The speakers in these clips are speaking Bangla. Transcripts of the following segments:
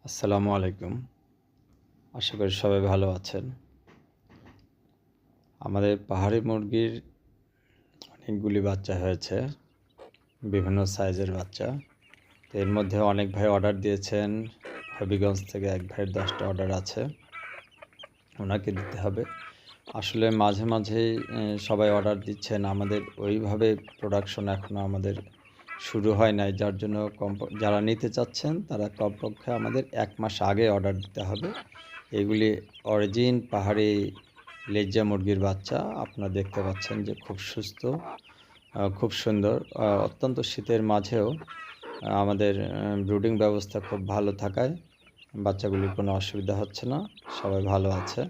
আসসালামু আলাইকুম। আশা করি সবাই ভালো আছেন। আমাদের পাহাড়ি মুরগির অনেকগুলি বাচ্চা হয়েছে, বিভিন্ন সাইজের বাচ্চা। তো এর মধ্যে অনেক ভাই অর্ডার দিয়েছেন। হবিগঞ্জ থেকে এক ভাইয়ের 10টা অর্ডার আছে, ওনাকে দিতে হবে। আসলে মাঝে মাঝেই সবাই অর্ডার দিচ্ছেন, আমাদের ওইভাবে প্রোডাকশন এখনও আমাদের শুরু হয় নাই, যার জন্য যারা নিতে চাচ্ছেন তারা কমপক্ষে আমাদের 1 মাস আগে অর্ডার দিতে হবে। এগুলি অরিজিন পাহাড়ি লেজ্জা মুরগির বাচ্চা। আপনারা দেখতে পাচ্ছেন যে খুব সুস্থ, খুব সুন্দর। অত্যন্ত শীতের মাঝেও আমাদের ব্রুডিং ব্যবস্থা খুব ভালো থাকায় বাচ্চাগুলির কোনো অসুবিধা হচ্ছে না, সবাই ভালো আছে।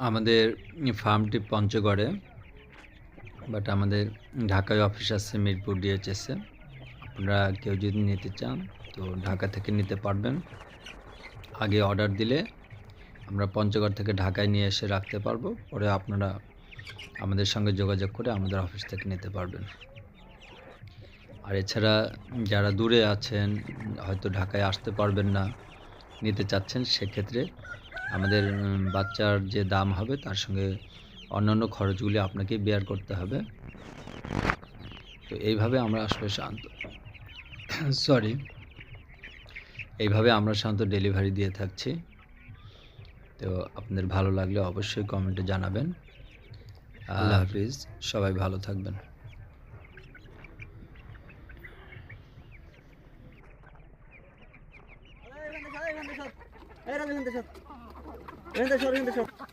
আমাদের ফার্মটি পঞ্চগড়ে, বাট আমাদের ঢাকায় অফিস আছে মিরপুর ডিএচএসে। আপনারা কেউ যদি নিতে চান তো ঢাকা থেকে নিতে পারবেন। আগে অর্ডার দিলে আমরা পঞ্চগড় থেকে ঢাকায় নিয়ে এসে রাখতে পারবো, পরে আপনারা আমাদের সঙ্গে যোগাযোগ করে আমাদের অফিস থেকে নিতে পারবেন। আর এছাড়া যারা দূরে আছেন, হয়তো ঢাকায় আসতে পারবেন না, নিতে চাচ্ছেন, সেক্ষেত্রে আমাদের বাচ্চার যে দাম হবে তার সঙ্গে অন্যান্য খরচগুলি আপনাকে বেয়ার করতে হবে। তো এইভাবে আমরা আসলে এইভাবে আমরা সাধারণত ডেলিভারি দিয়ে থাকছি। তো আপনাদের ভালো লাগলে অবশ্যই কমেন্টে জানাবেন। আল্লাহ হাফিজ, সবাই ভালো থাকবেন। এই রাজেশ, এই রাজেশ, এই রাজেশ, এই রাজেশ, এই রাজেশ, এই রাজেশ।